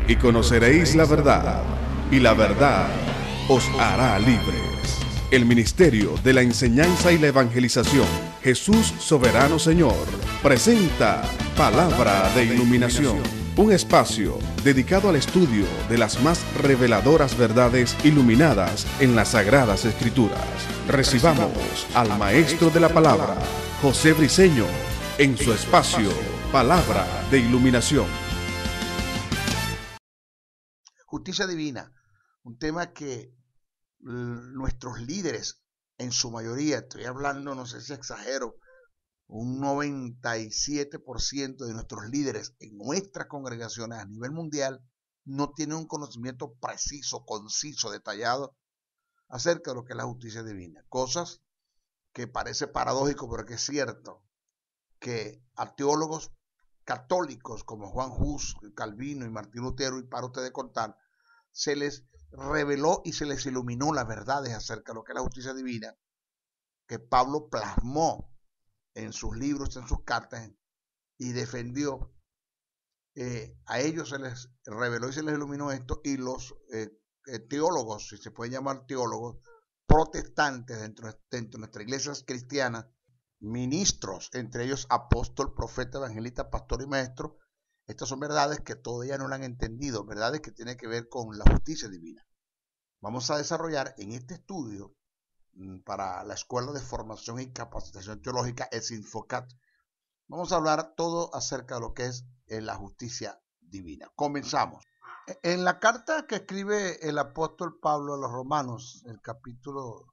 y conoceréis la verdad, y la verdad os hará libres. El Ministerio de la Enseñanza y la Evangelización, Jesús Soberano Señor, presenta Palabra de Iluminación, un espacio dedicado al estudio de las más reveladoras verdades iluminadas en las Sagradas Escrituras. Recibamos al Maestro de la Palabra, José Briceño, en su espacio Palabra de Iluminación. Justicia divina, un tema que nuestros líderes, en su mayoría, estoy hablando, no sé si exagero, un 97% de nuestros líderes en nuestras congregaciones a nivel mundial no tienen un conocimiento preciso, conciso, detallado acerca de lo que es la justicia divina. Cosas que parece paradójico, pero que es cierto, que a teólogos católicos como Juan Hus, Calvino y Martín Lutero, y para ustedes contar, se les reveló y se les iluminó las verdades acerca de lo que es la justicia divina, que Pablo plasmó en sus libros, en sus cartas, y defendió. A ellos se les reveló y se les iluminó esto, y los teólogos, si se puede llamar teólogos, protestantes dentro de nuestra iglesia cristiana, ministros, entre ellos apóstol, profeta, evangelista, pastor y maestro. Estas son verdades que todavía no la han entendido, verdades que tienen que ver con la justicia divina. Vamos a desarrollar en este estudio para la Escuela de Formación y Capacitación Teológica, el Sinfocat. Vamos a hablar todo acerca de lo que es la justicia divina. Comenzamos. En la carta que escribe el apóstol Pablo a los Romanos, el capítulo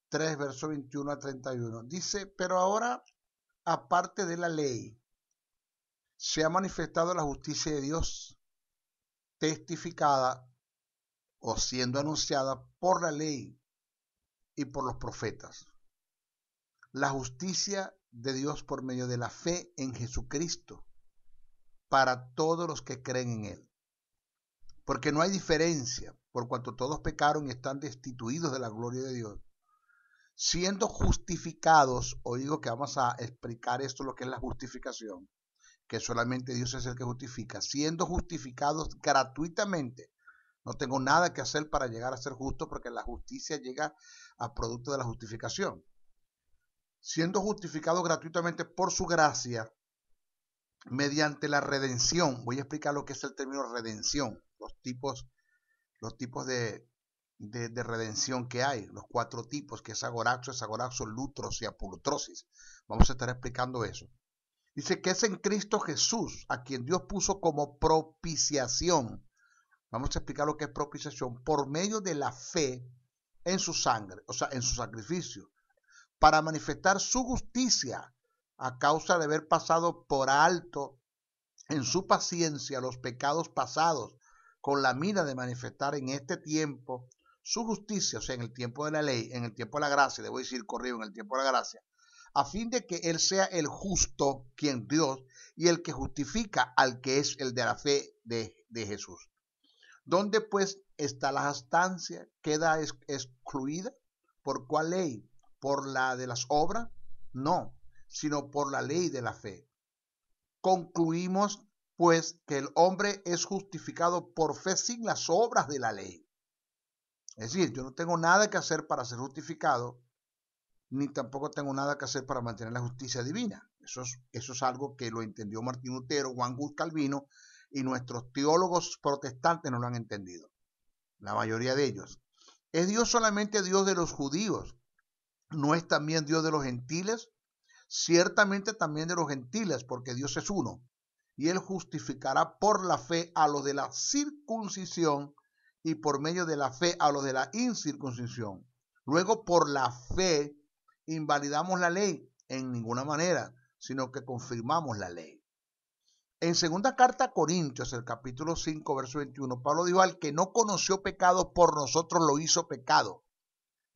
3, verso 21 a 31, dice: pero ahora, aparte de la ley, se ha manifestado la justicia de Dios, testificada o siendo anunciada por la ley y por los profetas. La justicia de Dios por medio de la fe en Jesucristo para todos los que creen en Él. Porque no hay diferencia, por cuanto todos pecaron y están destituidos de la gloria de Dios, siendo justificados. O digo que vamos a explicar esto, lo que es la justificación, que solamente Dios es el que justifica, siendo justificados gratuitamente. No tengo nada que hacer para llegar a ser justo, porque la justicia llega a producto de la justificación. Siendo justificados gratuitamente por su gracia, mediante la redención. Voy a explicar lo que es el término redención, los tipos de redención que hay, los 4 tipos, que es agorazo, lutros y apolutrosis. Vamos a estar explicando eso. Dice que es en Cristo Jesús, a quien Dios puso como propiciación. Vamos a explicar lo que es propiciación, por medio de la fe en su sangre, o sea, en su sacrificio, para manifestar su justicia a causa de haber pasado por alto en su paciencia los pecados pasados, con la mira de manifestar en este tiempo su justicia, o sea, en el tiempo de la ley, en el tiempo de la gracia, debo decir corrido, en el tiempo de la gracia, a fin de que Él sea el justo, quien Dios, y el que justifica al que es el de la fe de Jesús. ¿Dónde pues está la justicia? ¿Queda excluida? ¿Por cuál ley? ¿Por la de las obras? No, sino por la ley de la fe. Concluimos pues que el hombre es justificado por fe sin las obras de la ley. Es decir, yo no tengo nada que hacer para ser justificado, ni tampoco tengo nada que hacer para mantener la justicia divina. Eso es algo que lo entendió Martín Lutero, Juan Hus, Calvino, y nuestros teólogos protestantes no lo han entendido, la mayoría de ellos. ¿Es Dios solamente Dios de los judíos? ¿No es también Dios de los gentiles? Ciertamente también de los gentiles, porque Dios es uno, y Él justificará por la fe a los de la circuncisión y por medio de la fe a los de la incircuncisión. Luego, por la fe invalidamos la ley en ninguna manera, sino que confirmamos la ley. En segunda carta a Corintios, el capítulo 5, verso 21, Pablo dijo: al que no conoció pecado, por nosotros lo hizo pecado,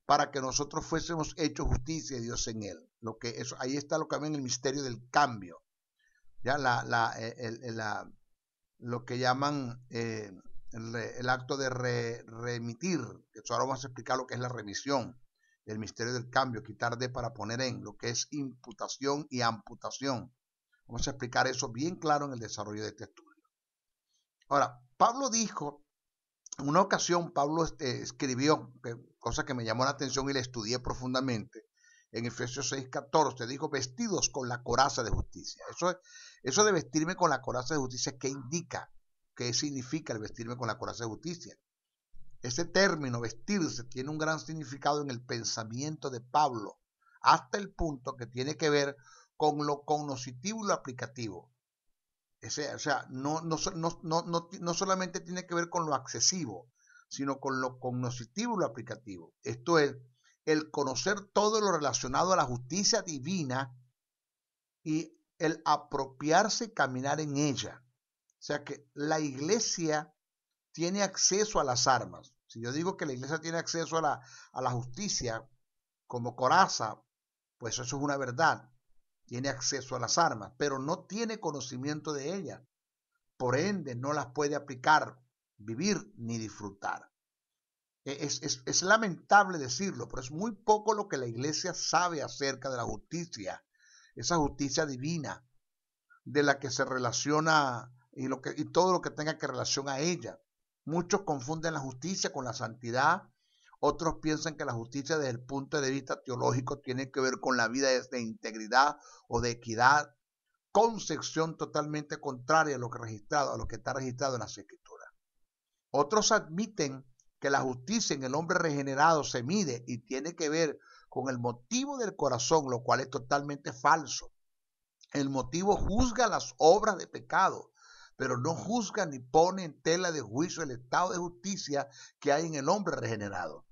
para que nosotros fuésemos hechos justicia de Dios en él. Ahí está lo que llaman el misterio del cambio. Ya lo que llaman el acto de remitir, que ahora vamos a explicar lo que es la remisión, el misterio del cambio, quitar de para poner en, lo que es imputación y amputación. Vamos a explicar eso bien claro en el desarrollo de este estudio. Ahora, Pablo dijo, en una ocasión Pablo escribió, cosa que me llamó la atención y la estudié profundamente, en Efesios 6:14, dijo, vestidos con la coraza de justicia. Eso de vestirme con la coraza de justicia, ¿qué indica? ¿Qué significa el vestirme con la coraza de justicia? Ese término, vestirse, tiene un gran significado en el pensamiento de Pablo, hasta el punto que tiene que ver con lo cognoscitivo y lo aplicativo. O sea, no solamente tiene que ver con lo accesivo, sino con lo cognoscitivo y lo aplicativo. Esto es, el conocer todo lo relacionado a la justicia divina y el apropiarse y caminar en ella. O sea que la iglesia tiene acceso a las armas. Si yo digo que la iglesia tiene acceso a la justicia como coraza, pues eso es una verdad. Tiene acceso a las armas, pero no tiene conocimiento de ellas. Por ende, no las puede aplicar, vivir ni disfrutar. Es lamentable decirlo, pero es muy poco lo que la iglesia sabe acerca de la justicia, esa justicia divina, de la que se relaciona y todo lo que tenga que relación a ella. Muchos confunden la justicia con la santidad. Otros piensan que la justicia desde el punto de vista teológico tiene que ver con la vida de integridad o de equidad, concepción totalmente contraria a lo que está registrado en las Escrituras. Otros admiten que la justicia en el hombre regenerado se mide y tiene que ver con el motivo del corazón, lo cual es totalmente falso. El motivo juzga las obras de pecado, pero no juzga ni pone en tela de juicio el estado de justicia que hay en el hombre regenerado.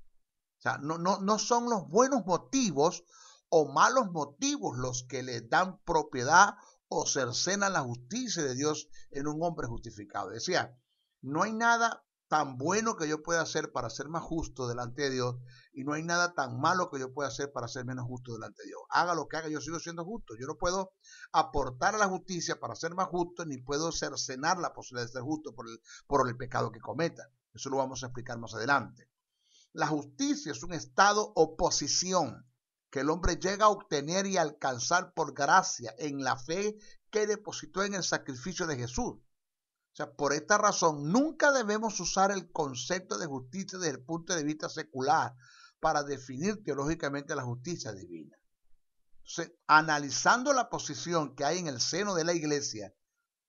O sea, no son los buenos motivos o malos motivos los que le dan propiedad o cercenan la justicia de Dios en un hombre justificado. Decía, no hay nada tan bueno que yo pueda hacer para ser más justo delante de Dios y no hay nada tan malo que yo pueda hacer para ser menos justo delante de Dios. Haga lo que haga, yo sigo siendo justo. Yo no puedo aportar a la justicia para ser más justo ni puedo cercenar la posibilidad de ser justo por el pecado que cometa. Eso lo vamos a explicar más adelante. La justicia es un estado o posición que el hombre llega a obtener y alcanzar por gracia en la fe que depositó en el sacrificio de Jesús. O sea, por esta razón, nunca debemos usar el concepto de justicia desde el punto de vista secular para definir teológicamente la justicia divina. Entonces, analizando la posición que hay en el seno de la iglesia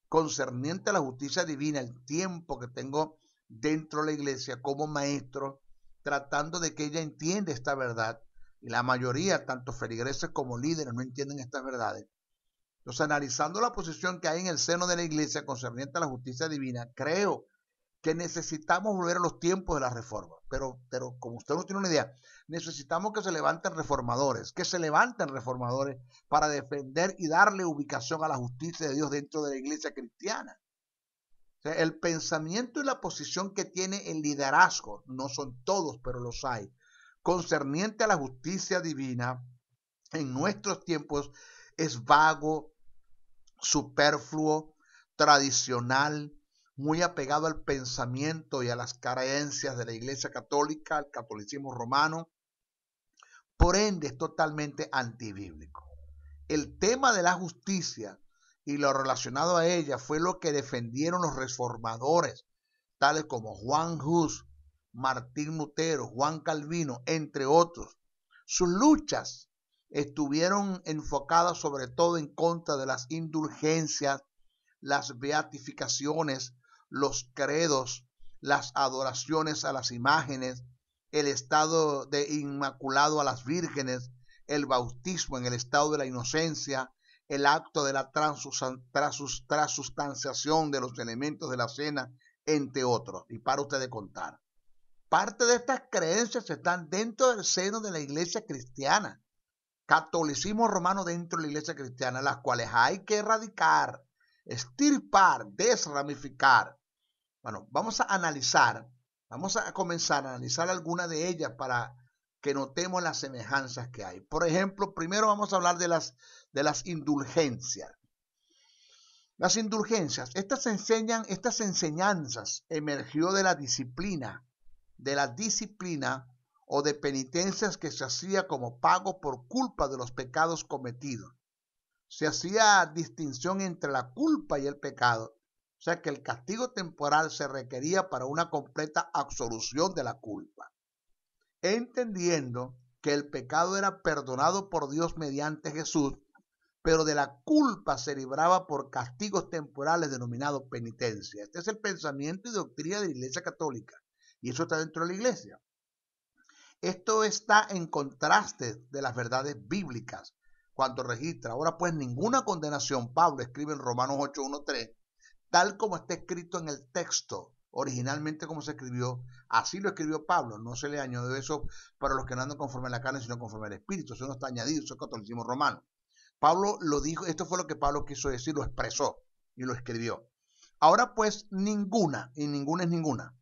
concerniente a la justicia divina, el tiempo que tengo dentro de la iglesia como maestro, tratando de que ella entienda esta verdad, y la mayoría, tanto feligreses como líderes, no entienden estas verdades. Entonces, analizando la posición que hay en el seno de la iglesia concerniente a la justicia divina, creo que necesitamos volver a los tiempos de la reforma. Pero como usted no tiene una idea, necesitamos que se levanten reformadores para defender y darle ubicación a la justicia de Dios dentro de la iglesia cristiana. O sea, el pensamiento y la posición que tiene el liderazgo, no son todos, pero los hay, concerniente a la justicia divina en nuestros tiempos es vago, superfluo, tradicional, muy apegado al pensamiento y a las creencias de la Iglesia Católica, al catolicismo romano. Por ende, es totalmente antibíblico. El tema de la justicia y lo relacionado a ella fue lo que defendieron los reformadores, tales como Juan Hus, Martín Lutero, Juan Calvino, entre otros. Sus luchas estuvieron enfocadas sobre todo en contra de las indulgencias, las beatificaciones, los credos, las adoraciones a las imágenes, el estado de inmaculado a las vírgenes, el bautismo en el estado de la inocencia, el acto de la transustanciación de los elementos de la cena, entre otros. Y para usted de contar. Parte de estas creencias están dentro del seno de la iglesia cristiana. Catolicismo romano dentro de la iglesia cristiana, las cuales hay que erradicar, extirpar, desramificar. Bueno, vamos a comenzar a analizar algunas de ellas para que notemos las semejanzas que hay. Por ejemplo, primero vamos a hablar de las indulgencias. Las indulgencias, estas enseñanzas emergió de la disciplina o de penitencias que se hacía como pago por culpa de los pecados cometidos. Se hacía distinción entre la culpa y el pecado, O sea que el castigo temporal se requería para una completa absolución de la culpa, entendiendo que el pecado era perdonado por Dios mediante Jesús, pero de la culpa se libraba por castigos temporales denominados penitencia. Este es el pensamiento y doctrina de la Iglesia Católica, y eso está dentro de la Iglesia. Esto está en contraste de las verdades bíblicas cuando registra. Ahora pues ninguna condenación, Pablo escribe en Romanos 8:1-3, tal como está escrito en el texto, originalmente como se escribió, así lo escribió Pablo. No se le añadió eso para los que no andan conforme a la carne, sino conforme al Espíritu. Eso no está añadido, eso es catolicismo romano. Pablo lo dijo, esto fue lo que Pablo quiso decir, lo expresó y lo escribió. Ahora pues ninguna, y ninguna es ninguna,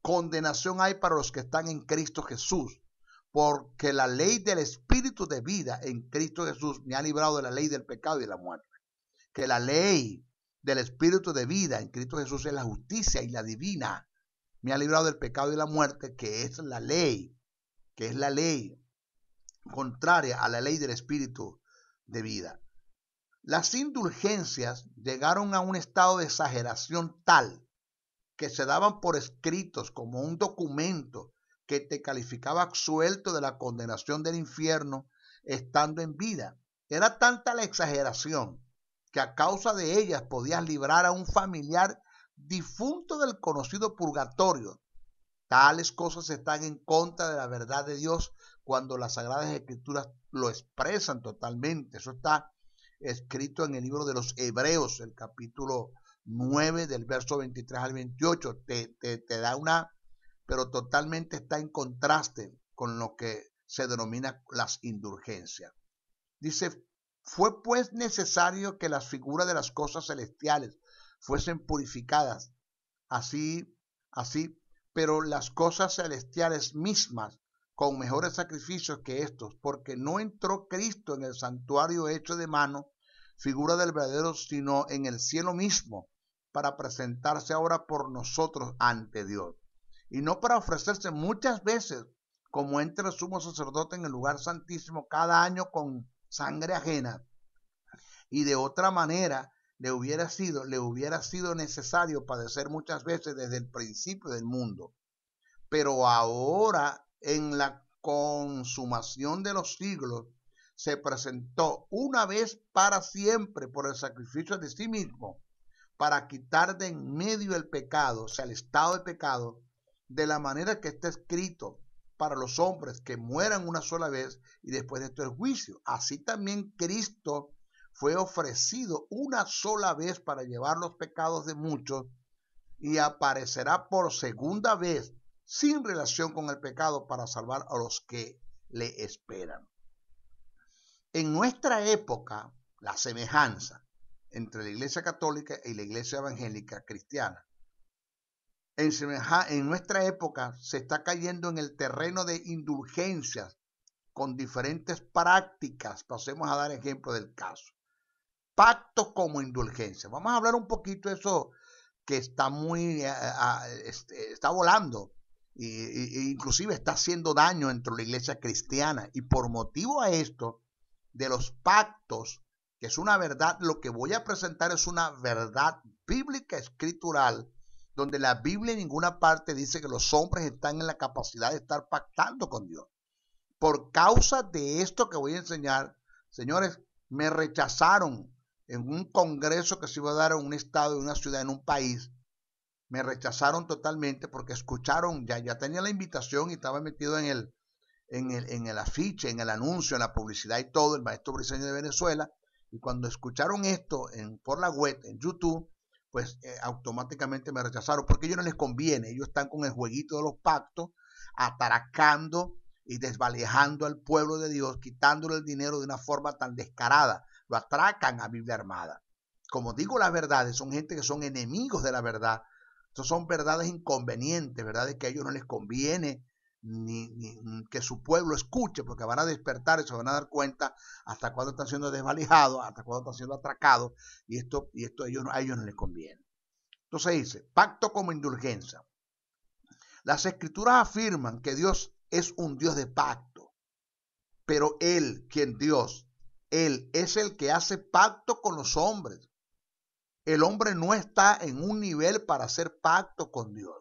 condenación hay para los que están en Cristo Jesús, porque la ley del Espíritu de vida en Cristo Jesús me ha librado de la ley del pecado y de la muerte. Que la ley del Espíritu de vida en Cristo Jesús es la justicia y la divina. Me ha librado del pecado y la muerte, que es la ley contraria a la ley del Espíritu de vida. Las indulgencias llegaron a un estado de exageración tal que se daban por escritos como un documento que te calificaba absuelto de la condenación del infierno estando en vida. Era tanta la exageración que a causa de ellas podías librar a un familiar difunto del conocido purgatorio. Tales cosas están en contra de la verdad de Dios cuando las Sagradas Escrituras lo expresan totalmente. Eso está escrito en el libro de los Hebreos, el capítulo 9 del verso 23 al 28. Te da una, pero totalmente está en contraste con lo que se denomina las indulgencias. Dice, fue pues necesario que las figuras de las cosas celestiales fuesen purificadas, así, pero las cosas celestiales mismas con mejores sacrificios que estos, porque no entró Cristo en el santuario hecho de mano, figura del verdadero, sino en el cielo mismo, para presentarse ahora por nosotros ante Dios, y no para ofrecerse muchas veces, como entra el sumo sacerdote en el lugar santísimo cada año con sangre ajena, y de otra manera le hubiera sido necesario padecer muchas veces desde el principio del mundo. Pero ahora, en la consumación de los siglos, se presentó una vez para siempre por el sacrificio de sí mismo, para quitar de en medio el pecado, o sea, el estado de pecado, de la manera que está escrito, para los hombres que mueran una sola vez y después de esto el juicio. Así también Cristo fue ofrecido una sola vez para llevar los pecados de muchos y aparecerá por segunda vez sin relación con el pecado para salvar a los que le esperan. En nuestra época, la semejanza entre la Iglesia Católica y la Iglesia Evangélica Cristiana, en nuestra época se está cayendo en el terreno de indulgencias con diferentes prácticas. Pasemos a dar ejemplo del caso. Pacto como indulgencia. Vamos a hablar un poquito de eso que está está volando e inclusive está haciendo daño dentro de la iglesia cristiana. Y por motivo a esto de los pactos, que es una verdad, lo que voy a presentar es una verdad bíblica escritural, donde la Biblia en ninguna parte dice que los hombres están en la capacidad de estar pactando con Dios. Por causa de esto que voy a enseñar, señores, me rechazaron en un congreso que se iba a dar en un estado, en una ciudad, en un país. Me rechazaron totalmente porque escucharon, ya tenía la invitación y estaba metido en el afiche, en el anuncio, en la publicidad y todo, el maestro briseño de Venezuela. Y cuando escucharon esto por la web, en YouTube, pues automáticamente me rechazaron porque a ellos no les conviene. Ellos están con el jueguito de los pactos, ataracando y desvalijando al pueblo de Dios, quitándole el dinero de una forma tan descarada. Lo atracan a Biblia Armada. Como digo, las verdades son gente que son enemigos de la verdad. Estas son verdades inconvenientes, verdades que a ellos no les conviene ni que su pueblo escuche, porque van a despertar y se van a dar cuenta hasta cuándo están siendo desvalijados, hasta cuándo están siendo atracados, y esto a ellos no les conviene. Entonces dice, pacto como indulgencia. Las escrituras afirman que Dios es un Dios de pacto, pero Él es el que hace pacto con los hombres. El hombre no está en un nivel para hacer pacto con Dios.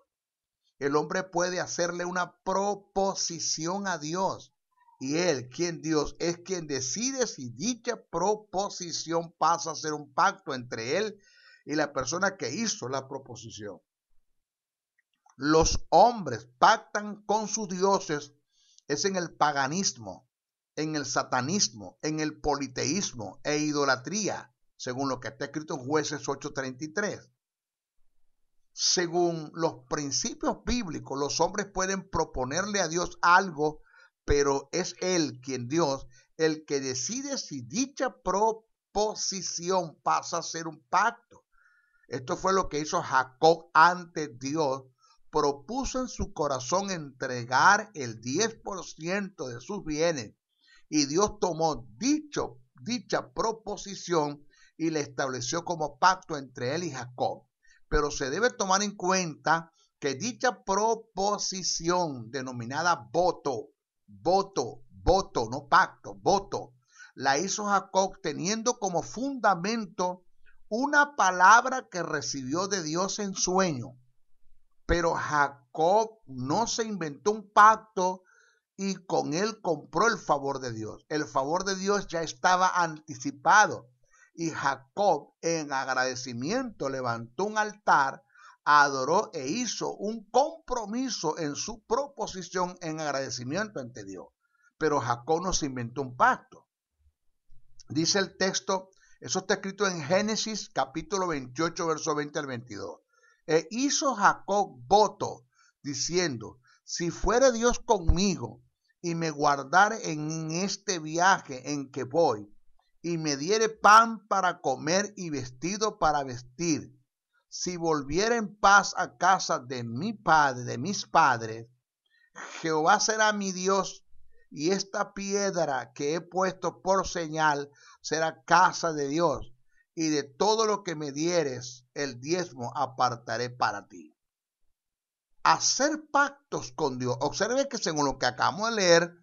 El hombre puede hacerle una proposición a Dios. Y él, Dios, es quien decide si dicha proposición pasa a ser un pacto entre él y la persona que hizo la proposición. Los hombres pactan con sus dioses es en el paganismo, en el satanismo, en el politeísmo e idolatría, según lo que está escrito en Jueces 8:33. Según los principios bíblicos, los hombres pueden proponerle a Dios algo, pero es Él, Dios, el que decide si dicha proposición pasa a ser un pacto. Esto fue lo que hizo Jacob ante Dios. Propuso en su corazón entregar el 10% de sus bienes, y Dios tomó dicha proposición y la estableció como pacto entre él y Jacob. Pero se debe tomar en cuenta que dicha proposición, denominada voto, no pacto, voto, la hizo Jacob teniendo como fundamento una palabra que recibió de Dios en sueño. Pero Jacob no se inventó un pacto y con él compró el favor de Dios. El favor de Dios ya estaba anticipado. Y Jacob, en agradecimiento, levantó un altar, adoró e hizo un compromiso en su proposición en agradecimiento ante Dios. Pero Jacob no se inventó un pacto. Dice el texto, eso está escrito en Génesis capítulo 28, verso 20 al 22. E hizo Jacob voto, diciendo, si fuere Dios conmigo y me guardare en este viaje en que voy, y me diere pan para comer y vestido para vestir, si volviere en paz a casa de mi padre, de mis padres, Jehová será mi Dios, y esta piedra que he puesto por señal será casa de Dios, y de todo lo que me dieres, el diezmo apartaré para ti. Hacer pactos con Dios. Observe que según lo que acabamos de leer,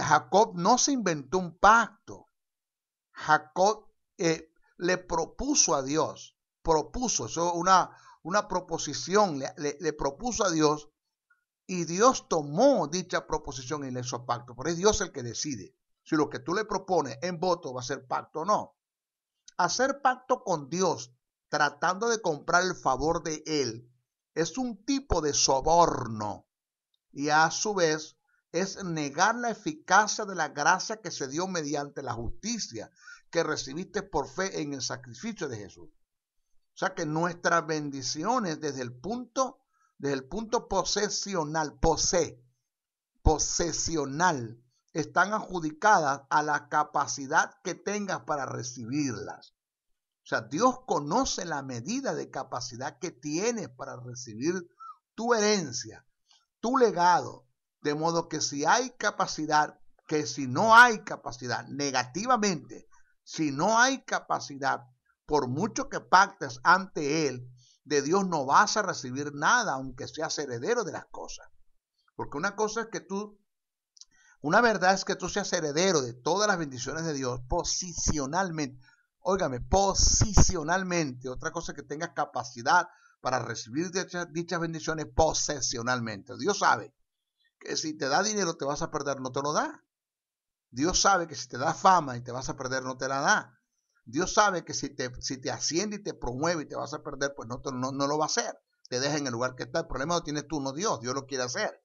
Jacob no se inventó un pacto. Jacob le propuso a Dios, eso una proposición, le propuso a Dios, y Dios tomó dicha proposición y le hizo pacto. Pero es Dios el que decide si lo que tú le propones en voto va a ser pacto o no. Hacer pacto con Dios tratando de comprar el favor de Él es un tipo de soborno, y a su vez es negar la eficacia de la gracia que se dio mediante la justicia que recibiste por fe en el sacrificio de Jesús. O sea que nuestras bendiciones desde el punto posesional, están adjudicadas a la capacidad que tengas para recibirlas. O sea, Dios conoce la medida de capacidad que tienes para recibir tu herencia, tu legado, de modo que si hay capacidad, si no hay capacidad, negativamente, si no hay capacidad, por mucho que pactes ante Él, de Dios no vas a recibir nada, aunque seas heredero de las cosas. Porque una verdad es que tú seas heredero de todas las bendiciones de Dios posicionalmente. Óigame, posicionalmente. Otra cosa es que tengas capacidad para recibir dichas bendiciones posesionalmente. Dios sabe que si te da dinero te vas a perder, no te lo da. Dios sabe que si te da fama y te vas a perder, no te la da. Dios sabe que si te asciende y te promueve y te vas a perder, pues no lo va a hacer. Te deja en el lugar que está. El problema lo tienes tú, no Dios. Dios lo quiere hacer.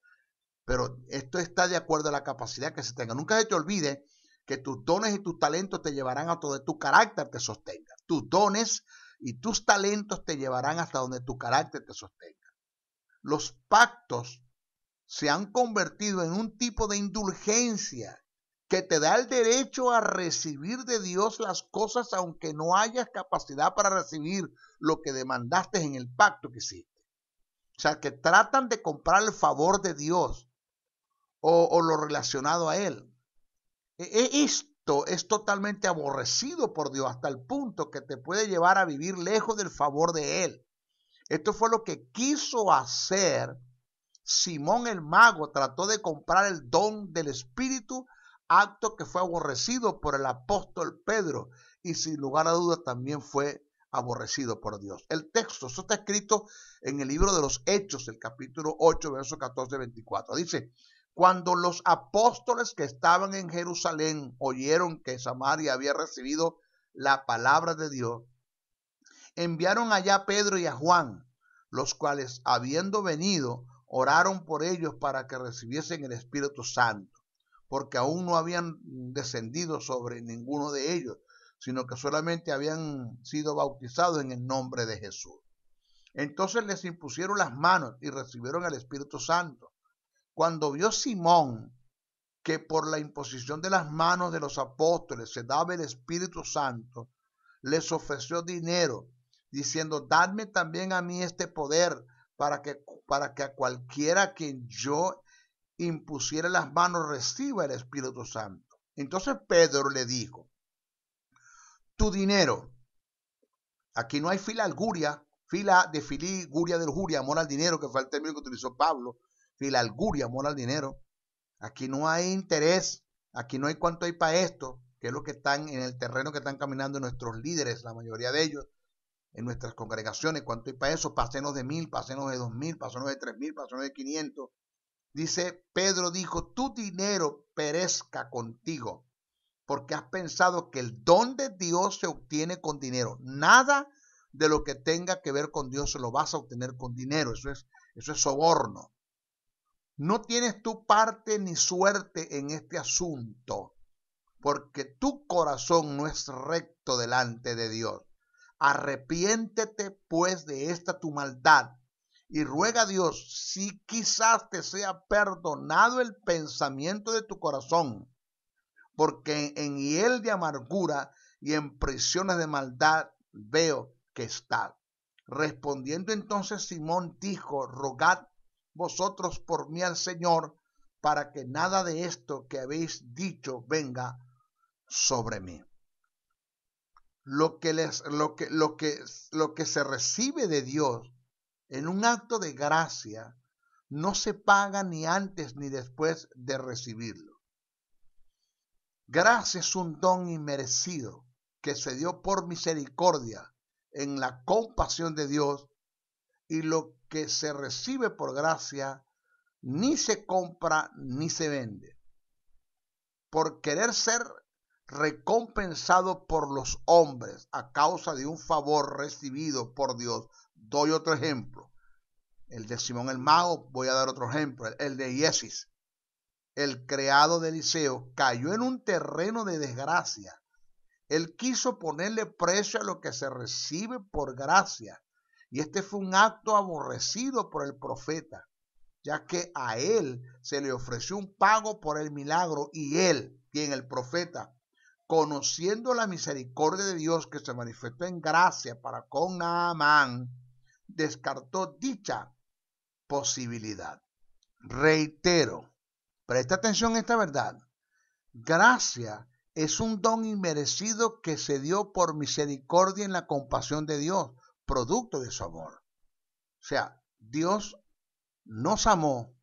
Pero esto está de acuerdo a la capacidad que se tenga. Nunca se te olvide que tus dones y tus talentos te llevarán a donde tu carácter te sostenga. Tus dones y tus talentos te llevarán hasta donde tu carácter te sostenga. Los pactos se han convertido en un tipo de indulgencia que te da el derecho a recibir de Dios las cosas aunque no hayas capacidad para recibir lo que demandaste en el pacto que hiciste. O sea, que tratan de comprar el favor de Dios o lo relacionado a Él. Esto es totalmente aborrecido por Dios hasta el punto que te puede llevar a vivir lejos del favor de Él. Esto fue lo que quiso hacer Simón el mago. Trató de comprar el don del Espíritu, acto que fue aborrecido por el apóstol Pedro y sin lugar a dudas también fue aborrecido por Dios. El texto, esto está escrito en el libro de los Hechos, el capítulo 8, versos 14-24. Dice, cuando los apóstoles que estaban en Jerusalén oyeron que Samaria había recibido la palabra de Dios, enviaron allá a Pedro y a Juan, los cuales, habiendo venido, oraron por ellos para que recibiesen el Espíritu Santo, porque aún no habían descendido sobre ninguno de ellos, sino que solamente habían sido bautizados en el nombre de Jesús. Entonces les impusieron las manos y recibieron el Espíritu Santo. Cuando vio Simón que por la imposición de las manos de los apóstoles se daba el Espíritu Santo, les ofreció dinero, diciendo, dadme también a mí este poder para que a cualquiera a quien yo impusiera las manos reciba el Espíritu Santo. Entonces Pedro le dijo, tu dinero, aquí no hay filalguria, fila de filiguria del juria, amor al dinero, que fue el término que utilizó Pablo, filalguria, amor al dinero. Aquí no hay interés, aquí no hay cuánto hay para esto, que es lo que están en el terreno que están caminando nuestros líderes, la mayoría de ellos, en nuestras congregaciones, cuánto hay para eso, pásenos de 1000, pásenos de 2000, pásenos de 3000, pásenos de 500. Dice, Pedro dijo, tu dinero perezca contigo, porque has pensado que el don de Dios se obtiene con dinero. Nada de lo que tenga que ver con Dios se lo vas a obtener con dinero. Eso es soborno. No tienes tu parte ni suerte en este asunto, porque tu corazón no es recto delante de Dios. Arrepiéntete pues de esta tu maldad y ruega a Dios si quizás te sea perdonado el pensamiento de tu corazón, porque en hiel de amargura y en prisiones de maldad veo que estás. Respondiendo entonces Simón dijo, rogad vosotros por mí al Señor, para que nada de esto que habéis dicho venga sobre mí. Lo que se recibe de Dios en un acto de gracia no se paga ni antes ni después de recibirlo. Gracia es un don inmerecido que se dio por misericordia en la compasión de Dios, y lo que se recibe por gracia ni se compra ni se vende. Por querer ser recompensado por los hombres a causa de un favor recibido por Dios. Doy otro ejemplo. El de Simón el Mago, voy a dar otro ejemplo. El de Iesis, el criado de Eliseo, cayó en un terreno de desgracia. Él quiso ponerle precio a lo que se recibe por gracia. Y este fue un acto aborrecido por el profeta, ya que a él se le ofreció un pago por el milagro, y él, quien el profeta, conociendo la misericordia de Dios que se manifestó en gracia para con Naamán, descartó dicha posibilidad. Reitero, presta atención a esta verdad. Gracia es un don inmerecido que se dio por misericordia en la compasión de Dios, producto de su amor. O sea, Dios nos amó,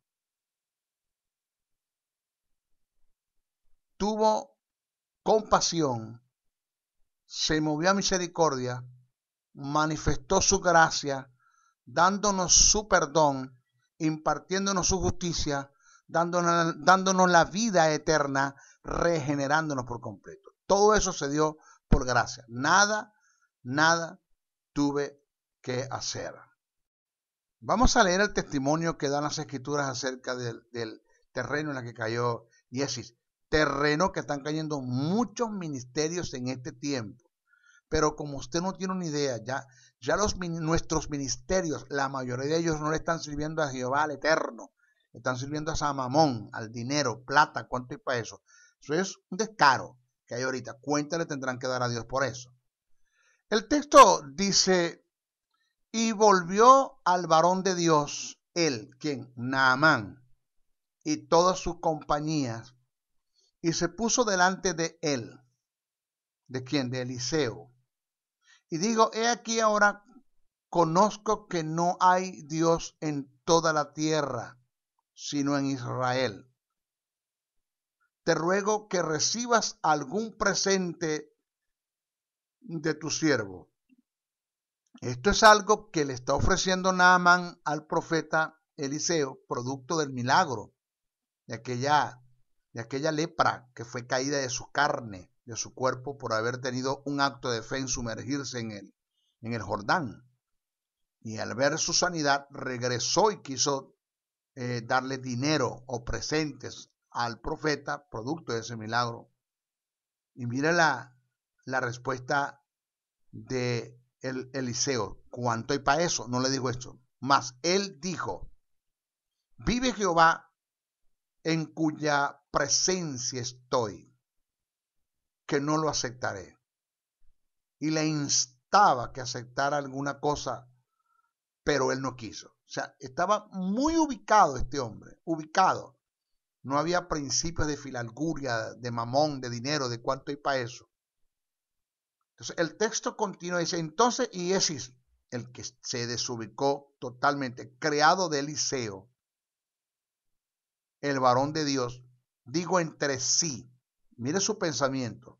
tuvo compasión, se movió a misericordia, manifestó su gracia, dándonos su perdón, impartiéndonos su justicia, dándonos la vida eterna, regenerándonos por completo. Todo eso se dio por gracia. Nada tuve que hacer. Vamos a leer el testimonio que dan las escrituras acerca del terreno en el que cayó Iesis. Terreno que están cayendo muchos ministerios en este tiempo. Pero como usted no tiene una idea, ya nuestros ministerios, la mayoría de ellos no le están sirviendo a Jehová al Eterno. Le están sirviendo a Samamón, al dinero, plata, ¿cuánto hay para eso? Eso es un descaro que hay ahorita. Cuenta le tendrán que dar a Dios por eso. El texto dice, y volvió al varón de Dios, él, ¿quién? Naamán, y todas sus compañías, y se puso delante de él. ¿De quién? De Eliseo. Y digo, he aquí ahora conozco que no hay Dios en toda la tierra, sino en Israel. Te ruego que recibas algún presente de tu siervo. Esto es algo que le está ofreciendo Naamán al profeta Eliseo, producto del milagro de aquella lepra que fue caída de su carne, de su cuerpo, por haber tenido un acto de fe en sumergirse en el Jordán. Y al ver su sanidad, regresó y quiso darle dinero o presentes al profeta, producto de ese milagro. Y mira la respuesta de Eliseo. ¿Cuánto hay para eso? No le dijo esto. Mas él dijo, vive Jehová en cuya presencia estoy, que no lo aceptaré. Y le instaba que aceptara alguna cosa, pero él no quiso. O sea, estaba muy ubicado este hombre, ubicado. No había principios de filarguria, de mamón, de dinero, de cuánto hay para eso. Entonces, el texto continúa y dice, entonces Iesis, el que se desubicó totalmente, creado de Eliseo, el varón de Dios, digo entre sí, mire su pensamiento,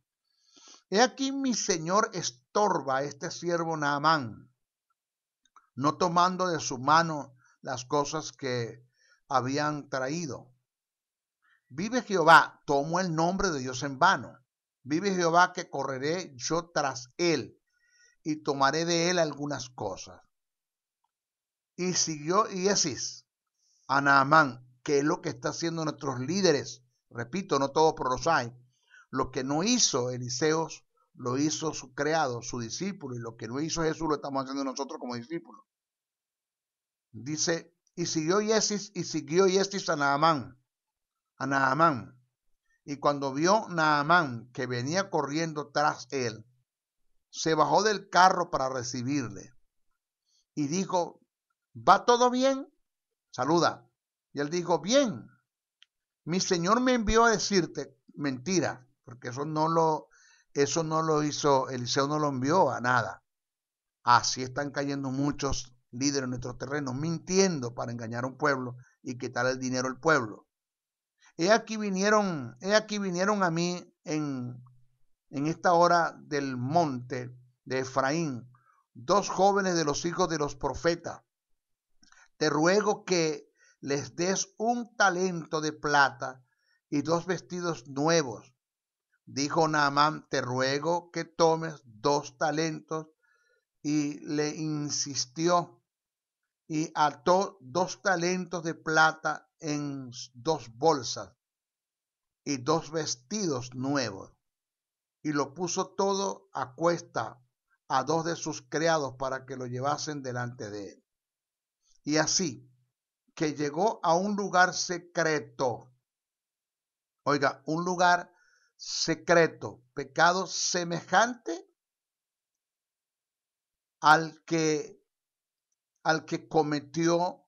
he aquí mi señor estorba a este siervo Naamán, no tomando de su mano las cosas que habían traído. Vive Jehová, tomo el nombre de Dios en vano. Vive Jehová que correré yo tras él y tomaré de él algunas cosas. Y siguió Iesis a Naamán, que es lo que está haciendo nuestros líderes. Repito, no todos, pero los hay. Lo que no hizo Eliseo, lo hizo su criado, su discípulo, y lo que no hizo Jesús lo estamos haciendo nosotros como discípulos. Dice, y siguió Iesis a Naamán. Y cuando vio Naamán que venía corriendo tras él, se bajó del carro para recibirle. Y dijo, ¿va todo bien? Saluda. Y él dijo, bien. Mi señor me envió a decirte, mentira, porque eso no lo hizo, Eliseo no lo envió a nada. Así están cayendo muchos líderes en nuestros terrenos, mintiendo para engañar a un pueblo y quitar el dinero al pueblo. He aquí vinieron a mí en esta hora del monte de Efraín, dos jóvenes de los hijos de los profetas. Te ruego que les des un talento de plata y 2 vestidos nuevos. Dijo Naamán, te ruego que tomes 2 talentos. Y le insistió y ató 2 talentos de plata en 2 bolsas y 2 vestidos nuevos. Y lo puso todo a cuesta a 2 de sus criados para que lo llevasen delante de él. Y así que llegó a un lugar secreto. Oiga, un lugar secreto, pecado semejante al que cometió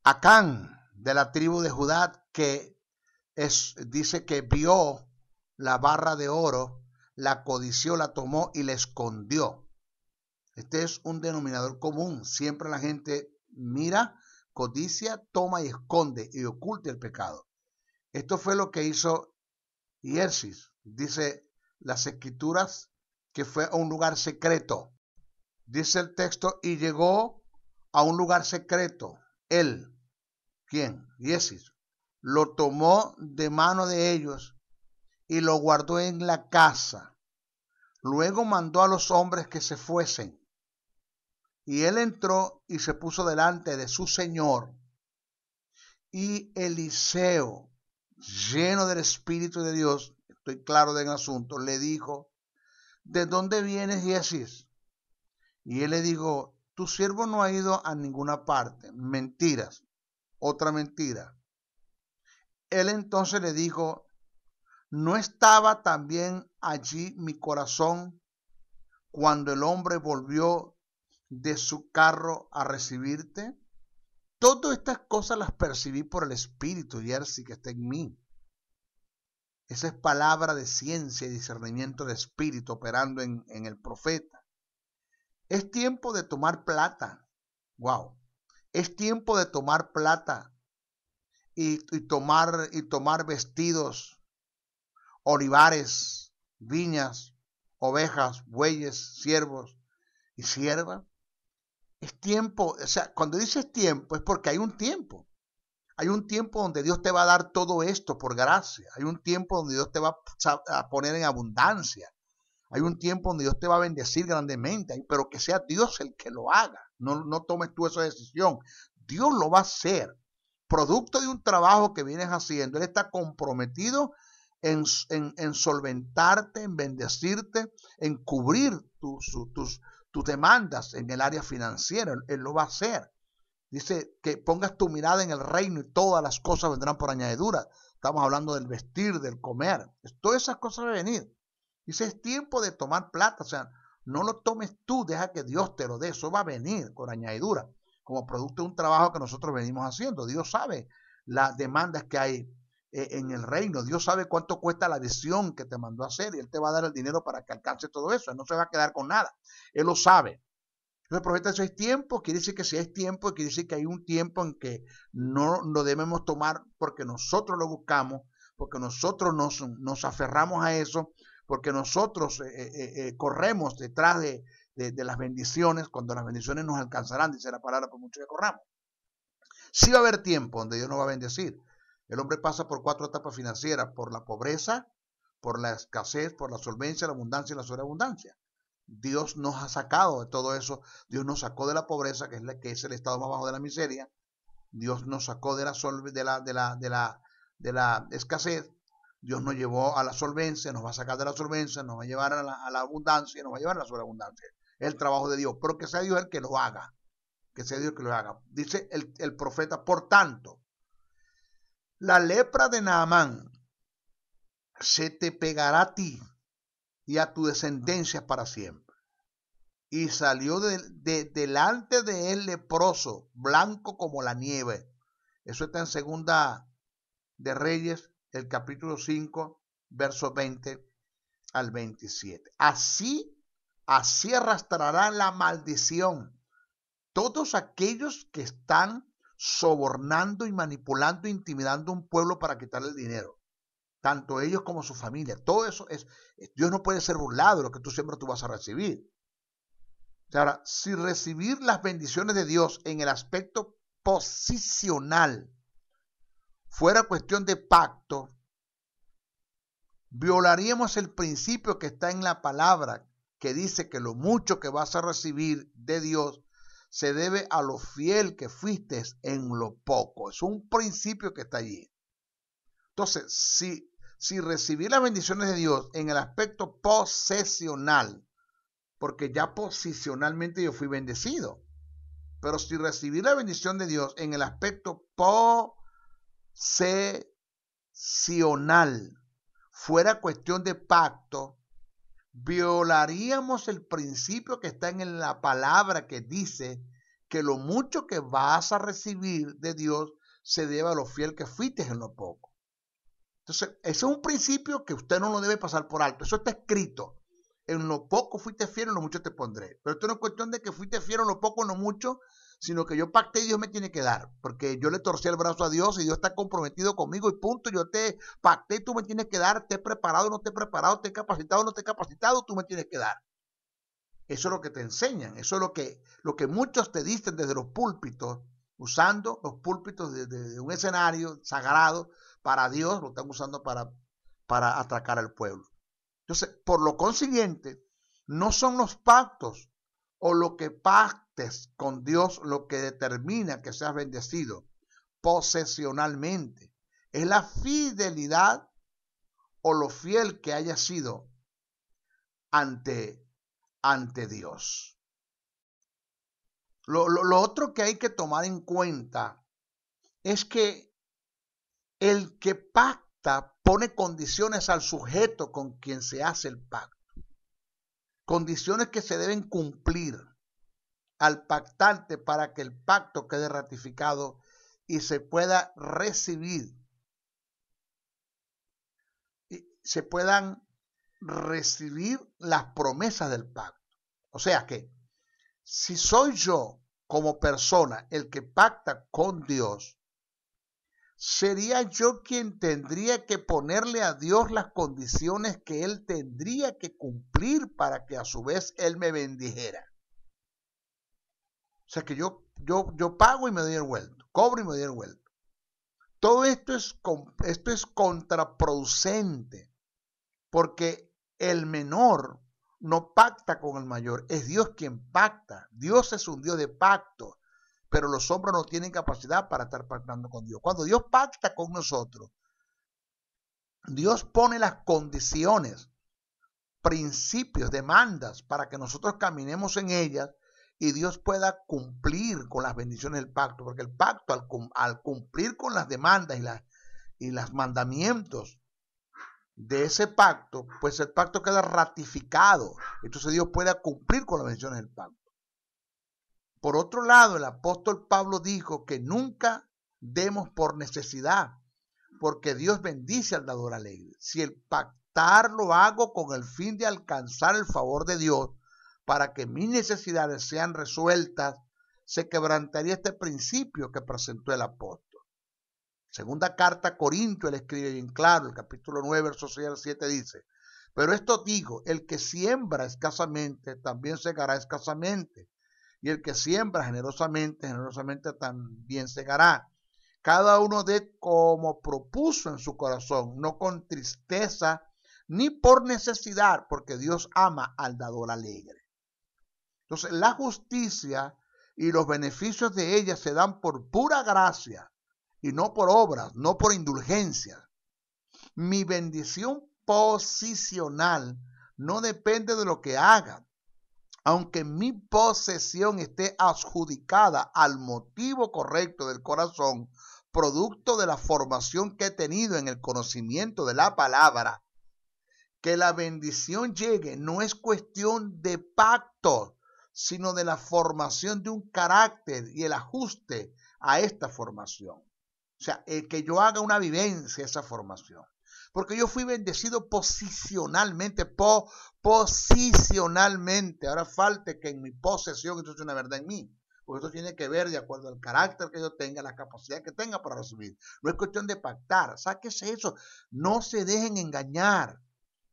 Acán de la tribu de Judá, que dice que vio la barra de oro, la codició, la tomó y la escondió. Este es un denominador común. Siempre la gente mira, codicia, toma y esconde y oculta el pecado. Esto fue lo que hizo Iesis. Dice las escrituras que fue a un lugar secreto. Dice el texto, y llegó a un lugar secreto. Él, ¿quién? Iesis, lo tomó de mano de ellos y lo guardó en la casa. Luego mandó a los hombres que se fuesen. Y él entró y se puso delante de su señor. Y Eliseo, lleno del Espíritu de Dios, estoy claro del asunto, le dijo, ¿de dónde vienes, Iesis? Y él le dijo, tu siervo no ha ido a ninguna parte. Mentiras. Otra mentira. Él entonces le dijo, ¿no estaba también allí mi corazón cuando el hombre volvió de su carro a recibirte? Todas estas cosas las percibí por el Espíritu, Jersey, que está en mí. Esa es palabra de ciencia y discernimiento de espíritu operando en el profeta. Es tiempo de tomar plata. Wow. Es tiempo de tomar plata y tomar vestidos, olivares, viñas, ovejas, bueyes, siervos, y sierva. Es tiempo, o sea, cuando dices tiempo es porque hay un tiempo. Hay un tiempo donde Dios te va a dar todo esto por gracia. Hay un tiempo donde Dios te va a poner en abundancia. Hay un tiempo donde Dios te va a bendecir grandemente, pero que sea Dios el que lo haga. No tomes tú esa decisión. Dios lo va a hacer. Producto de un trabajo que vienes haciendo. Él está comprometido en solventarte, en bendecirte, en cubrir tus demandas en el área financiera. Él lo va a hacer. Dice que pongas tu mirada en el reino y todas las cosas vendrán por añadidura. Estamos hablando del vestir, del comer. Todas esas cosas van a venir. Dice, es tiempo de tomar plata. O sea, no lo tomes tú, deja que Dios te lo dé. Eso va a venir con añadidura, como producto de un trabajo que nosotros venimos haciendo. Dios sabe las demandas que hay en el reino. Dios sabe cuánto cuesta la visión que te mandó a hacer y Él te va a dar el dinero para que alcance todo eso. Él no se va a quedar con nada. Él lo sabe. Entonces, el profeta dice, es tiempo, quiere decir que si es tiempo, quiere decir que hay un tiempo en que no lo debemos tomar porque nosotros lo buscamos, porque nosotros nos aferramos a eso, porque nosotros corremos detrás de las bendiciones, cuando las bendiciones nos alcanzarán, dice la palabra, por mucho que corramos. Sí va a haber tiempo donde Dios nos va a bendecir. El hombre pasa por 4 etapas financieras, por la pobreza, por la escasez, por la solvencia, la abundancia y la sobreabundancia. Dios nos ha sacado de todo eso. Dios nos sacó de la pobreza, que es el estado más bajo de la miseria. Dios nos sacó de la escasez. Dios nos llevó a la solvencia, nos va a sacar de la solvencia, nos va a llevar a la abundancia, nos va a llevar a la sobreabundancia. Es el trabajo de Dios, pero que sea Dios el que lo haga. Que sea Dios el que lo haga. Dice el profeta, por tanto, la lepra de Naamán se te pegará a ti y a tu descendencia para siempre. Y salió delante de él leproso, blanco como la nieve. Eso está en Segunda de Reyes, el capítulo 5, versos 20 al 27. Así arrastrarán la maldición todos aquellos que están sobornando y manipulando, intimidando a un pueblo para quitarle el dinero. Tanto ellos como su familia. Todo eso Dios no puede ser burlado de lo que tú siempre tú vas a recibir. Ahora, si recibir las bendiciones de Dios en el aspecto posicional fuera cuestión de pacto, violaríamos el principio que está en la palabra, que dice que lo mucho que vas a recibir de Dios se debe a lo fiel que fuiste en lo poco. Es un principio que está allí. Entonces, si recibir las bendiciones de Dios en el aspecto posesional, porque ya posicionalmente yo fui bendecido, pero si recibir la bendición de Dios en el aspecto posesional fuera cuestión de pacto, violaríamos el principio que está en la palabra que dice que lo mucho que vas a recibir de Dios se debe a lo fiel que fuiste en lo poco. Entonces, ese es un principio que usted no lo debe pasar por alto. Eso está escrito. En lo poco fuiste fiel, en lo mucho te pondré. Pero esto no es cuestión de que fuiste fiel en lo poco, en lo mucho, sino que yo pacté y Dios me tiene que dar. Porque yo le torcí el brazo a Dios y Dios está comprometido conmigo y punto. Yo te pacté y tú me tienes que dar. Te he preparado o no te he preparado, te he capacitado o no te he capacitado, tú me tienes que dar. Eso es lo que te enseñan. Eso es lo que muchos te dicen desde los púlpitos, usando los púlpitos de un escenario sagrado para Dios, lo están usando para atracar al pueblo. Entonces, por lo consiguiente, no son los pactos o lo que pactes con Dios lo que determina que seas bendecido posesionalmente. Es la fidelidad o lo fiel que haya sido ante Dios. Lo otro que hay que tomar en cuenta es que el que pacta pone condiciones al sujeto con quien se hace el pacto. Condiciones que se deben cumplir al pactarte para que el pacto quede ratificado y se pueda recibir. Y se puedan recibir las promesas del pacto. O sea que si soy yo como persona el que pacta con Dios, sería yo quien tendría que ponerle a Dios las condiciones que Él tendría que cumplir para que a su vez Él me bendijera. sea que yo pago y me doy el vuelto, cobro y me doy el vuelto. Todo esto es contraproducente, porque el menor no pacta con el mayor, es Dios quien pacta. Dios es un Dios de pacto, pero los hombres no tienen capacidad para estar pactando con Dios. Cuando Dios pacta con nosotros, Dios pone las condiciones, principios, demandas para que nosotros caminemos en ellas y Dios pueda cumplir con las bendiciones del pacto, porque el pacto al cumplir con las demandas y los mandamientos de ese pacto, pues el pacto queda ratificado. Entonces Dios puede cumplir con las bendiciones del pacto. Por otro lado, el apóstol Pablo dijo que nunca demos por necesidad, porque Dios bendice al dador alegre. Si el pactar lo hago con el fin de alcanzar el favor de Dios para que mis necesidades sean resueltas, se quebrantaría este principio que presentó el apóstol. Segunda carta a Corintios, él escribe bien claro, el capítulo 9, versos 6 al 7 dice: pero esto digo, el que siembra escasamente, también segará escasamente. Y el que siembra generosamente, generosamente también segará. Cada uno dé como propuso en su corazón, no con tristeza ni por necesidad, porque Dios ama al dador alegre. Entonces, la justicia y los beneficios de ella se dan por pura gracia y no por obras, no por indulgencias. Mi bendición posicional no depende de lo que haga, aunque mi posesión esté adjudicada al motivo correcto del corazón, producto de la formación que he tenido en el conocimiento de la palabra. Que la bendición llegue no es cuestión de pacto, sino de la formación de un carácter y el ajuste a esta formación. O sea, el que yo haga una vivencia, esa formación. Porque yo fui bendecido posicionalmente, posicionalmente. Ahora falta que en mi posesión esto sea una verdad en mí. Porque esto tiene que ver de acuerdo al carácter que yo tenga, la capacidad que tenga para recibir. No es cuestión de pactar. Sáquese eso. No se dejen engañar.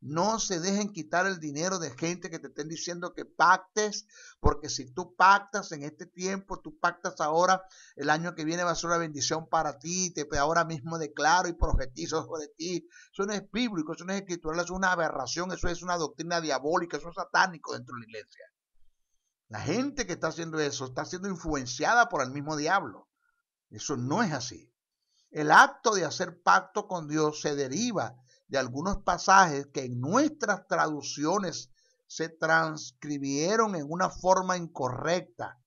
No se dejen quitar el dinero de gente que te estén diciendo que pactes, porque si tú pactas en este tiempo, tú pactas ahora, el año que viene va a ser una bendición para ti, ahora mismo declaro y profetizo sobre ti. Eso no es bíblico, eso no es escritural, eso es una aberración, eso es una doctrina diabólica, eso es satánico dentro de la iglesia. La gente que está haciendo eso está siendo influenciada por el mismo diablo. Eso no es así. El acto de hacer pacto con Dios se deriva de algunos pasajes que en nuestras traducciones se transcribieron en una forma incorrecta.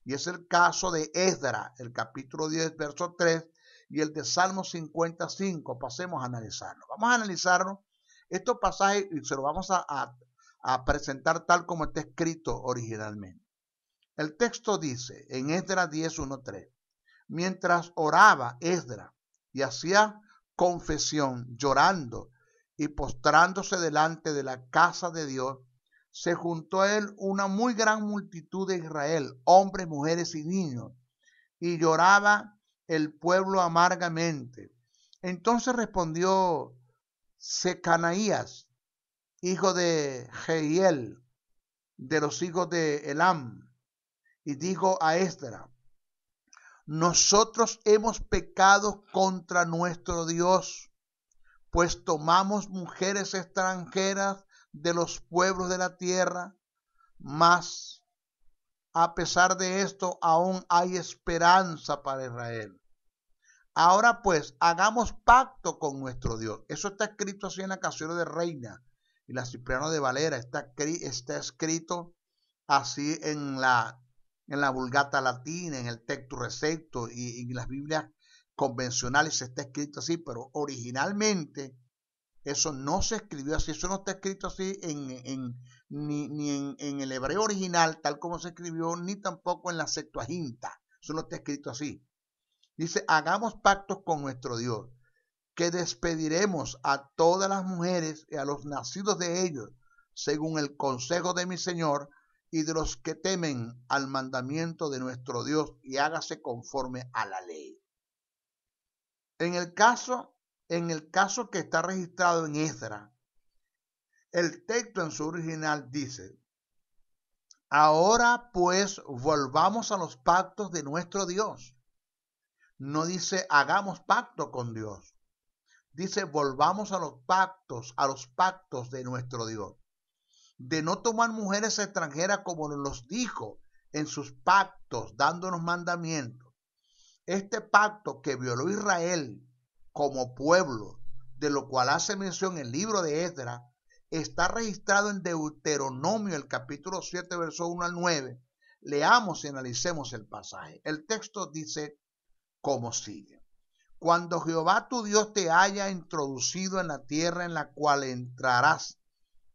Y es el caso de Esdras, el capítulo 10, verso 3, y el de Salmo 55. Pasemos a analizarlo. Vamos a analizarlo. Estos pasajes y se los vamos a presentar tal como está escrito originalmente. El texto dice en Esdras 10, 1, 3. Mientras oraba Esdras y hacía confesión, llorando y postrándose delante de la casa de Dios, se juntó a él una muy gran multitud de Israel, hombres, mujeres y niños, y lloraba el pueblo amargamente. Entonces respondió Secanaías, hijo de Jehiel, de los hijos de Elam, y dijo a Esdras: nosotros hemos pecado contra nuestro Dios, pues tomamos mujeres extranjeras de los pueblos de la tierra, mas a pesar de esto aún hay esperanza para Israel. Ahora pues, hagamos pacto con nuestro Dios. Eso está escrito así en la Canción de Reina y la Cipriano de Valera. Está escrito así en la Vulgata Latina, en el Texto Recepto y en las Biblias convencionales está escrito así, pero originalmente eso no se escribió así, eso no está escrito así ni en el hebreo original, tal como se escribió, ni tampoco en la Septuaginta. Eso no está escrito así. Dice: hagamos pactos con nuestro Dios, que despediremos a todas las mujeres y a los nacidos de ellos, según el consejo de mi Señor, y de los que temen al mandamiento de nuestro Dios, y hágase conforme a la ley. En el caso que está registrado en Esdras, el texto en su original dice: Ahora pues volvamos a los pactos de nuestro Dios. No dice hagamos pacto con Dios. Dice volvamos a los pactos de nuestro Dios. De no tomar mujeres extranjeras como nos los dijo en sus pactos, dándonos mandamientos. Este pacto que violó Israel como pueblo, de lo cual hace mención el libro de Esdras, está registrado en Deuteronomio, el capítulo 7, verso 1 al 9. Leamos y analicemos el pasaje. El texto dice como sigue. Cuando Jehová tu Dios te haya introducido en la tierra en la cual entrarás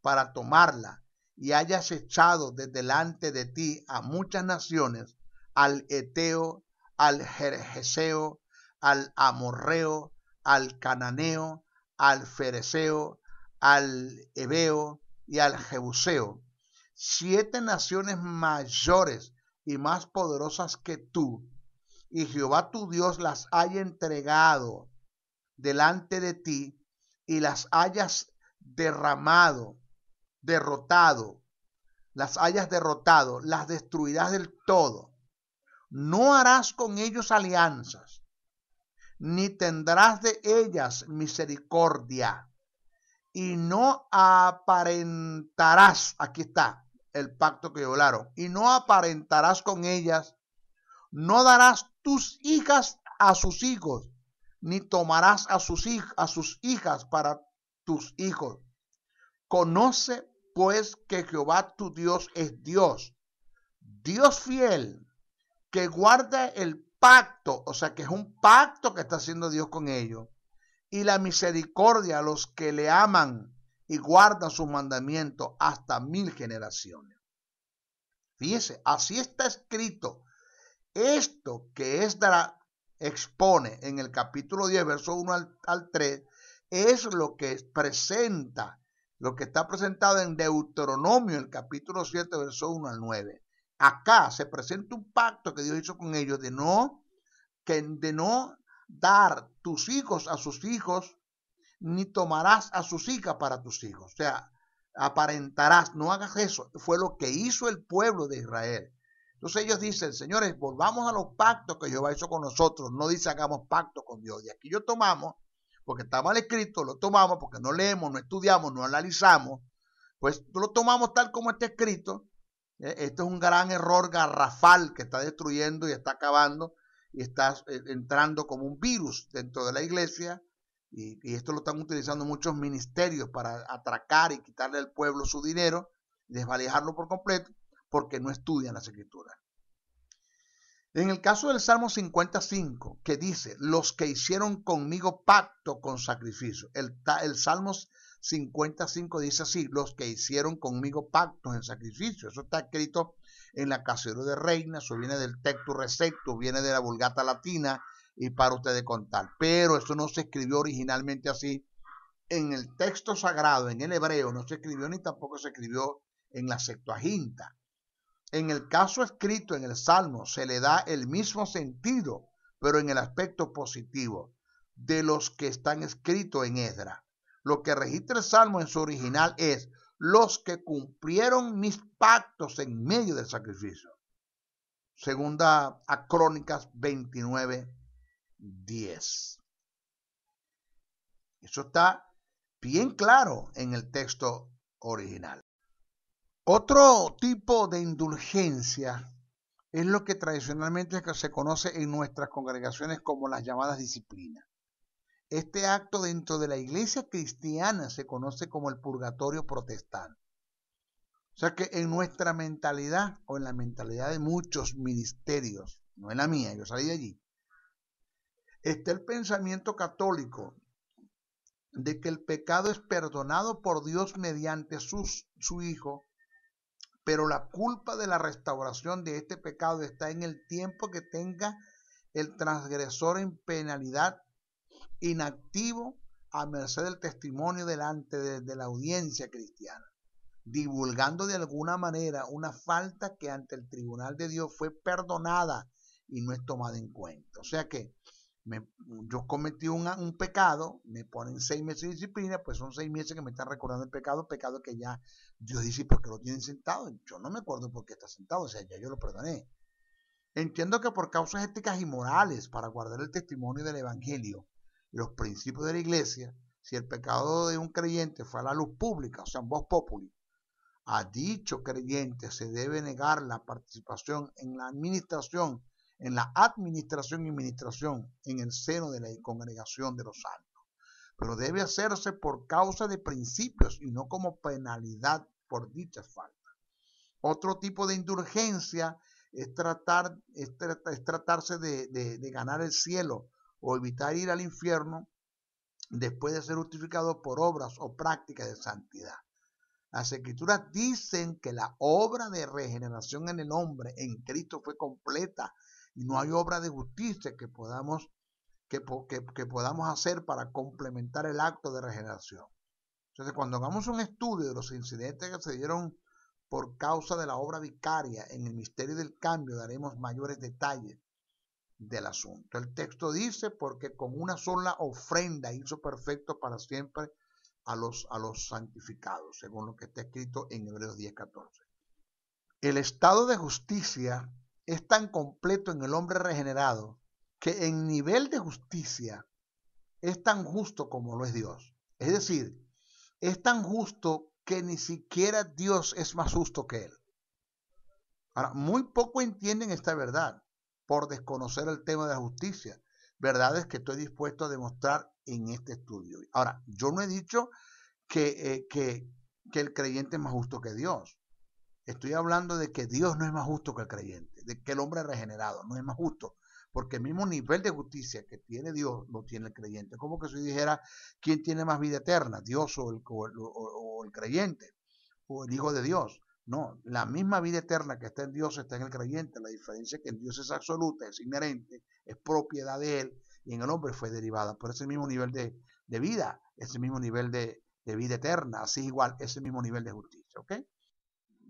para tomarla, y hayas echado de delante de ti a muchas naciones, al Eteo, al Gergeseo, al Amorreo, al Cananeo, al Fereceo, al Ebeo y al Jebuseo, 7 naciones mayores y más poderosas que tú, y Jehová tu Dios las haya entregado delante de ti, y las hayas derrotado, las destruirás del todo. No harás con ellos alianzas, ni tendrás de ellas misericordia, y no aparentarás, aquí está el pacto que violaron, y no aparentarás con ellas, no darás tus hijas a sus hijos, ni tomarás a sus hijas para tus hijos. Conoce pues que Jehová tu Dios es Dios, Dios fiel, que guarda el pacto, o sea que es un pacto que está haciendo Dios con ellos, y la misericordia a los que le aman y guardan sus mandamientos hasta 1000 generaciones. Fíjese, así está escrito. Esto que Esdras expone en el capítulo 10, verso 1 al 3, es lo que presenta, lo que está presentado en Deuteronomio, el capítulo 7, verso 1 al 9. Acá se presenta un pacto que Dios hizo con ellos de no dar tus hijos a sus hijos, ni tomarás a sus hijas para tus hijos. O sea, aparentarás, no hagas eso. Fue lo que hizo el pueblo de Israel. Entonces ellos dicen, señores, volvamos a los pactos que Jehová hizo con nosotros. No dice hagamos pacto con Dios. Y aquí yo tomamos, porque está mal escrito, lo tomamos porque no leemos, no estudiamos, no analizamos. Pues lo tomamos tal como está escrito. Este es un gran error garrafal que está destruyendo y está acabando y está entrando como un virus dentro de la iglesia. Y esto lo están utilizando muchos ministerios para atracar y quitarle al pueblo su dinero, desvalijarlo por completo, porque no estudian las escrituras. En el caso del Salmo 55, que dice, los que hicieron conmigo pacto con sacrificio. El Salmo 55 dice así, los que hicieron conmigo pactos en sacrificio. Eso está escrito en la Caserio de Reina, eso viene del Textus Receptus, viene de la Vulgata Latina, y para ustedes contar. Pero eso no se escribió originalmente así. En el texto sagrado, en el hebreo, no se escribió ni tampoco se escribió en la Septuaginta. En el caso escrito en el Salmo se le da el mismo sentido, pero en el aspecto positivo de los que están escritos en Esdras. Lo que registra el Salmo en su original es los que cumplieron mis pactos en medio del sacrificio. Segunda a Crónicas 29:10. Eso está bien claro en el texto original. Otro tipo de indulgencia es lo que tradicionalmente se conoce en nuestras congregaciones como las llamadas disciplinas. Este acto dentro de la iglesia cristiana se conoce como el purgatorio protestante. O sea que en nuestra mentalidad, o en la mentalidad de muchos ministerios, no en la mía, yo salí de allí, está el pensamiento católico de que el pecado es perdonado por Dios mediante su Hijo, pero la culpa de la restauración de este pecado está en el tiempo que tenga el transgresor en penalidad, inactivo, a merced del testimonio delante de la audiencia cristiana, divulgando de alguna manera una falta que ante el tribunal de Dios fue perdonada y no es tomada en cuenta. O sea que Yo cometí un pecado, me ponen 6 meses de disciplina, pues son 6 meses que me están recordando el pecado que ya Dios dice, ¿por qué lo tienen sentado? Yo no me acuerdo por qué está sentado, o sea, ya yo lo perdoné. Entiendo que por causas éticas y morales, para guardar el testimonio del Evangelio y los principios de la Iglesia, si el pecado de un creyente fue a la luz pública, o sea, en voz populi, a dicho creyente se debe negar la participación en la administración y administración en el seno de la congregación de los santos. Pero debe hacerse por causa de principios y no como penalidad por dichas faltas. Otro tipo de indulgencia es tratarse de ganar el cielo o evitar ir al infierno después de ser justificado por obras o prácticas de santidad. Las Escrituras dicen que la obra de regeneración en el hombre en Cristo fue completa y no hay obra de justicia que podamos hacer para complementar el acto de regeneración. Entonces, cuando hagamos un estudio de los incidentes que se dieron por causa de la obra vicaria en el misterio del cambio, daremos mayores detalles del asunto. El texto dice, porque con una sola ofrenda hizo perfecto para siempre a los santificados, según lo que está escrito en Hebreos 10:14. El estado de justicia es tan completo en el hombre regenerado que en nivel de justicia es tan justo como lo es Dios. Es decir, es tan justo que ni siquiera Dios es más justo que él. Ahora, muy poco entienden esta verdad por desconocer el tema de la justicia. Verdades que estoy dispuesto a demostrar en este estudio. Ahora, yo no he dicho que el creyente es más justo que Dios. Estoy hablando de que Dios no es más justo que el creyente, de que el hombre regenerado no es más justo, porque el mismo nivel de justicia que tiene Dios lo tiene el creyente. Como que si dijera, ¿quién tiene más vida eterna? ¿Dios o el creyente? ¿O el Hijo de Dios? No, la misma vida eterna que está en Dios está en el creyente. La diferencia es que en Dios es absoluta, es inherente, es propiedad de Él, y en el hombre fue derivada por ese mismo nivel de vida, ese mismo nivel de vida eterna, así igual, ese mismo nivel de justicia, ¿ok?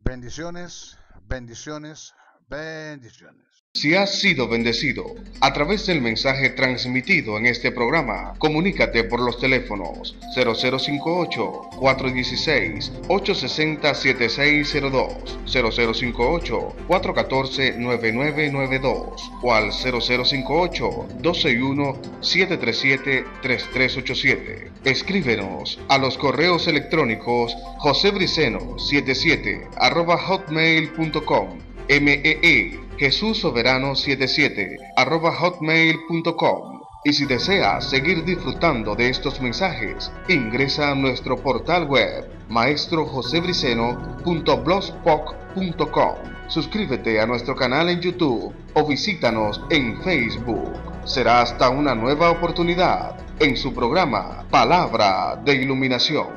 Bendiciones, bendiciones, bendiciones. Si has sido bendecido a través del mensaje transmitido en este programa, comunícate por los teléfonos 0058-416-860-7602, 0058-414-9992 o al 0058-261-737-3387. Escríbenos a los correos electrónicos josebriceno77@hotmail.com, jesussoberano77@hotmail.com. Y si deseas seguir disfrutando de estos mensajes, ingresa a nuestro portal web maestrojosebriceno.blogspot.com. Suscríbete a nuestro canal en YouTube o visítanos en Facebook. Será hasta una nueva oportunidad en su programa Palabra de Iluminación.